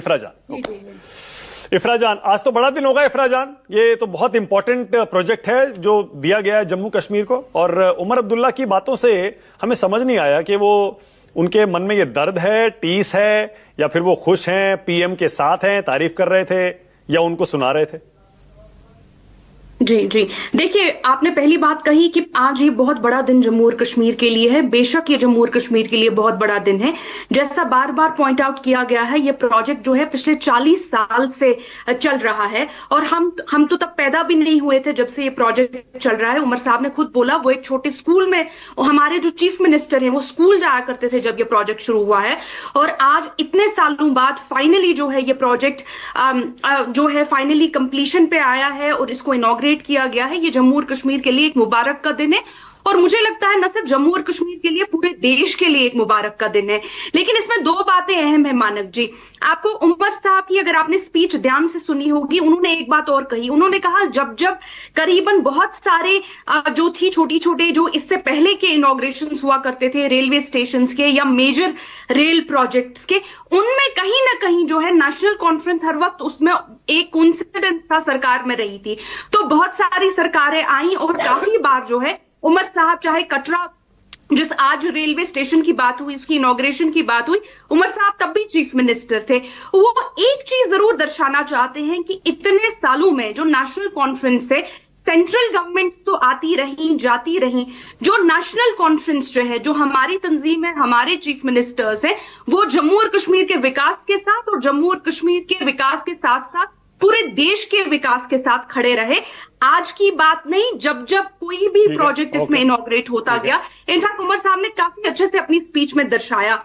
इफ्रा जान, इफ्रा जान, आज तो बड़ा दिन होगा इफ्रा जान। ये तो बहुत इंपॉर्टेंट प्रोजेक्ट है जो दिया गया है जम्मू कश्मीर को। और उमर अब्दुल्ला की बातों से हमें समझ नहीं आया कि वो उनके मन में ये दर्द है, टीस है, या फिर वो खुश हैं, पीएम के साथ हैं, तारीफ कर रहे थे, या उनको सुना रहे थे। जी जी, देखिए आपने पहली बात कही कि आज ये बहुत बड़ा दिन जम्मू और कश्मीर के लिए है। बेशक ये जम्मू और कश्मीर के लिए बहुत बड़ा दिन है। जैसा बार बार पॉइंट आउट किया गया है, ये प्रोजेक्ट जो है पिछले 40 साल से चल रहा है और हम तो तब पैदा भी नहीं हुए थे जब से ये प्रोजेक्ट चल रहा है। उमर साहब ने खुद बोला वो एक छोटे स्कूल में, हमारे जो चीफ मिनिस्टर हैं वो स्कूल जाया करते थे जब ये प्रोजेक्ट शुरू हुआ है। और आज इतने सालों बाद फाइनली जो है ये प्रोजेक्ट जो है फाइनली कंप्लीशन पे आया है और इसको इनॉग्रेट किया गया है। ये जम्मू और कश्मीर के लिए एक मुबारक का दिन है और मुझे लगता है न सिर्फ जम्मू और कश्मीर के लिए, पूरे देश के लिए एक मुबारक का दिन है। लेकिन इसमें दो बातें अहम है मानक जी। आपको उमर साहब की अगर आपने स्पीच ध्यान से सुनी होगी, उन्होंने एक बात और कही। उन्होंने कहा जब जब करीबन बहुत सारे जो थी छोटी छोटे जो इससे पहले के इनॉग्रेशन हुआ करते थे रेलवे स्टेशन के या मेजर रेल प्रोजेक्ट्स के, उनमें कहीं ना कहीं जो है नेशनल कॉन्फ्रेंस हर वक्त उसमें एक कोइंसिडेंस था, सरकार में रही थी। तो बहुत सारी सरकारें आई और काफी बार जो है उमर साहब, चाहे कटरा जिस आज रेलवे स्टेशन की बात हुई, उसकी इनॉग्रेशन की बात हुई, उमर साहब तब भी चीफ मिनिस्टर थे। वो एक चीज जरूर दर्शाना चाहते हैं कि इतने सालों में जो नेशनल कॉन्फ्रेंस है, सेंट्रल गवर्नमेंट्स तो आती रही जाती रही, जो नेशनल कॉन्फ्रेंस जो है, जो हमारी तंजीम है, हमारे चीफ मिनिस्टर्स हैं, वो जम्मू और कश्मीर के विकास के साथ और जम्मू और कश्मीर के विकास के साथ साथ पूरे देश के विकास के साथ खड़े रहे। आज की बात नहीं, जब जब कोई भी प्रोजेक्ट इसमें इनॉग्रेट होता गया, इनफैक्ट उमर साहब ने काफी अच्छे से अपनी स्पीच में दर्शाया।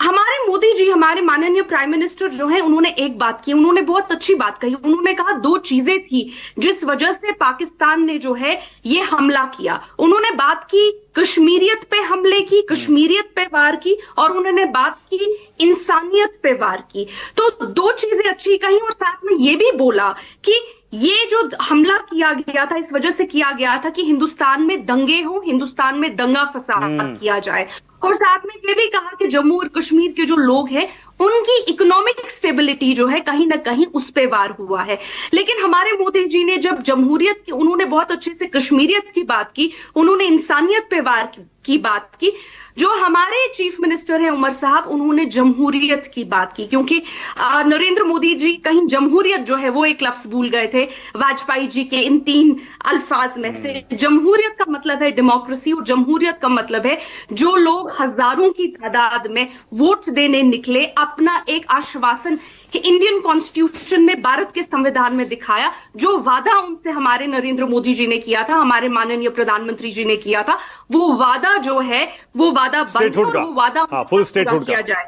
हमारे मोदी जी, हमारे माननीय प्राइम मिनिस्टर जो है, उन्होंने एक बात की, उन्होंने बहुत अच्छी बात कही। उन्होंने कहा दो चीजें थी जिस वजह से पाकिस्तान ने जो है ये हमला किया। उन्होंने बात की कश्मीरियत पे हमले की, कश्मीरियत पे वार की, और उन्होंने बात की इंसानियत पे वार की। तो दो चीजें अच्छी कही और साथ में ये भी बोला कि ये जो हमला किया गया था इस वजह से किया गया था कि हिंदुस्तान में दंगे हो, हिंदुस्तान में दंगा फसाद किया जाए। और साथ में ये भी कहा कि जम्मू और कश्मीर के जो लोग हैं उनकी इकोनॉमिक स्टेबिलिटी जो है कहीं ना कहीं उस पे वार हुआ है। लेकिन हमारे मोदी जी ने जब जमहूरियत की, उन्होंने बहुत अच्छे से कश्मीरियत की बात की, उन्होंने इंसानियत पे वार की बात की। जो हमारे चीफ मिनिस्टर हैं उमर साहब, उन्होंने जमहूरियत की बात की, क्योंकि नरेंद्र मोदी जी कहीं जमहूरियत जो है वो एक लफ्ज भूल गए थे वाजपेयी जी के इन 3 अल्फाज में से। जमहूरियत का मतलब है डेमोक्रेसी और जमहूरियत का मतलब है जो लोग हजारों की तादाद में वोट देने निकले, अपना एक आश्वासन कि इंडियन कॉन्स्टिट्यूशन में, भारत के संविधान में दिखाया, जो वादा उनसे हमारे नरेंद्र मोदी जी ने किया था, हमारे माननीय प्रधानमंत्री जी ने किया था, वो वादा जो है वो वादा बंद है, वो वादा फुल स्टेटहुड किया जाए।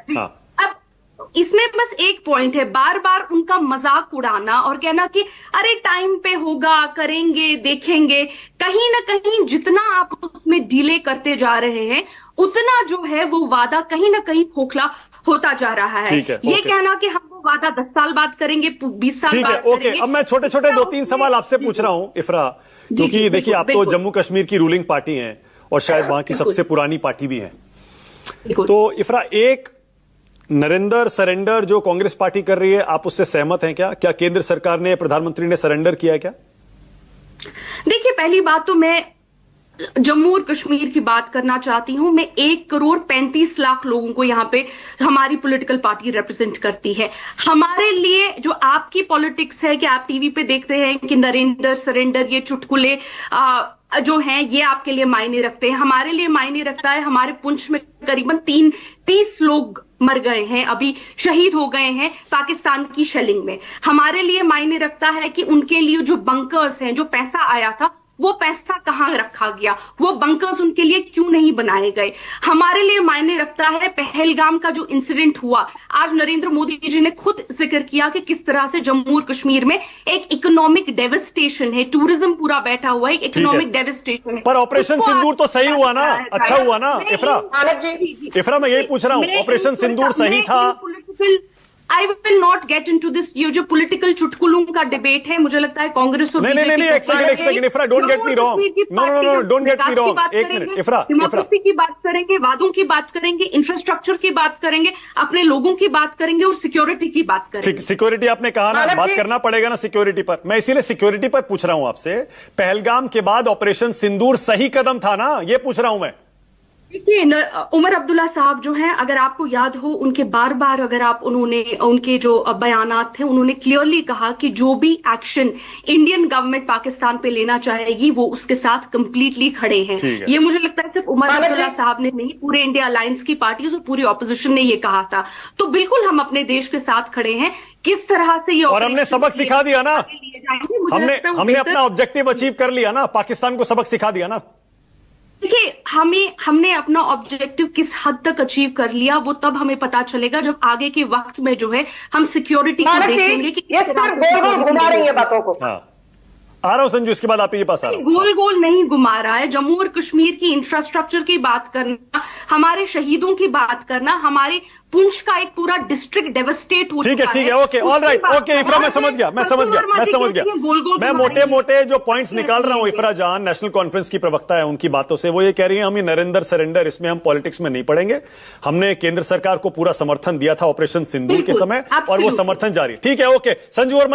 अब इसमें बस एक पॉइंट है, बार बार उनका मजाक उड़ाना और कहना कि अरे टाइम पे होगा, करेंगे, देखेंगे। कहीं ना कहीं जितना आप उसमें डिले करते जा रहे हैं, उतना जो है वो वादा कहीं ना कहीं खोखला होता जा रहा है। ये कहना कि हम वो वादा 10 साल बाद करेंगे, 20 साल बाद करेंगे। अब मैं छोटे छोटे 2-3 सवाल आपसे पूछ रहा हूं इफ्रा, क्योंकि देखिए आप तो जम्मू कश्मीर की रूलिंग पार्टी हैं और शायद वहां की सबसे पुरानी पार्टी भी है। तो इफ्रा, एक नरेंद्र सरेंडर जो कांग्रेस पार्टी कर रही है, आप उससे सहमत हैं क्या? क्या केंद्र सरकार ने, प्रधानमंत्री ने सरेंडर किया है क्या? देखिए, पहली बात तो मैं जम्मू और कश्मीर की बात करना चाहती हूं। मैं 1,35,00,000 लोगों को यहाँ पे हमारी पॉलिटिकल पार्टी रिप्रेजेंट करती है। हमारे लिए जो आपकी पॉलिटिक्स है कि आप टीवी पे देखते हैं कि नरेंद्र सरेंडर, ये चुटकुले जो हैं ये आपके लिए मायने रखते हैं, हमारे लिए मायने रखता है। हमारे पुंछ में करीबन 30 लोग मर गए हैं, अभी शहीद हो गए हैं पाकिस्तान की शेलिंग में। हमारे लिए मायने रखता है कि उनके लिए जो बंकर्स हैं, जो पैसा आया था, वो पैसा कहां रखा गया, वो बंकर्स उनके लिए क्यों नहीं बनाए गए। हमारे लिए मायने रखता है पहलगाम का जो इंसिडेंट हुआ। आज नरेंद्र मोदी जी ने खुद जिक्र किया कि किस तरह से जम्मू और कश्मीर में एक इकोनॉमिक डेवस्टेशन है, टूरिज्म पूरा बैठा हुआ है, इकोनॉमिक डेवस्टेशन है। पर ऑपरेशन सिंदूर तो सही हुआ ना, अच्छा हुआ ना इफ्रा? मैं यही पूछ रहा हूं, ऑपरेशन सिंदूर सही था? I will not not get into this, ये जो पॉलिटिकल चुटकुलों का डिबेट है, मुझे लगता है कांग्रेस और नहीं, एक second Ifra, don't get me wrong, no, don't get me wrong, एक मिनट इफ्रा, डेमोक्रेसी की बात करेंगे, वादों की बात करेंगे, इंफ्रास्ट्रक्चर की बात करेंगे, अपने लोगों की बात करेंगे और सिक्योरिटी की बात करेंगे। सिक्योरिटी आपने कहा ना, बात करना पड़ेगा ना सिक्योरिटी पर, मैं इसीलिए सिक्योरिटी पर पूछ रहा हूं आपसे। पहलगाम के बाद ऑपरेशन सिंदूर सही कदम था ना, ये पूछ रहा हूं मैं। देखिए, उमर अब्दुल्ला साहब जो हैं, अगर आपको याद हो, उनके बार बार अगर आप उनके जो बयानात थे, उन्होंने क्लियरली कहा कि जो भी एक्शन इंडियन गवर्नमेंट पाकिस्तान पे लेना चाहेगी वो उसके साथ कंप्लीटली खड़े हैं। ये मुझे लगता है सिर्फ उमर अब्दुल्ला साहब ने नहीं, पूरे इंडिया अलायंस की पार्टीज और पूरी ऑपोजिशन ने ये कहा था। तो बिल्कुल हम अपने देश के साथ खड़े हैं। किस तरह से ये और हमने सबक सिखा दिया ना, हमने अपना ऑब्जेक्टिव अचीव कर लिया ना, पाकिस्तान को सबक सिखा दिया ना। देखिए, हमने अपना ऑब्जेक्टिव किस हद तक अचीव कर लिया वो तब हमें पता चलेगा जब आगे के वक्त में जो है हम सिक्योरिटी को देखेंगे कि ये सिर्फ गोल घुमा रही है बातों को। हाँ, आ रहा हूं संजू, इसके बाद आप ये पास आ रहा हूं। गोल गोल नहीं घुमा रहा है। जम्मू और कश्मीर की इंफ्रास्ट्रक्चर की बात करना, हमारे शहीदों की बात करना, हमारे पुंछ का एक पूरा डिस्ट्रिक्ट डेवस्टेट हो चुका है। ठीक है, ओके, ऑलराइट, ओके इफ्रा, मैं समझ गया। मैं मोटे मोटे जो पॉइंट्स निकाल रहा हूं, इफ्रा जान नेशनल कॉन्फ्रेंस की प्रवक्ता है, उनकी बातों से वो ये कह रही है हम ये नरेंद्र सरेंडर, इसमें हम पॉलिटिक्स में नहीं पड़ेंगे। हमने केंद्र सरकार को पूरा समर्थन दिया था ऑपरेशन सिंदूर के समय, और वो समर्थन जारी। ठीक है, ओके संजू और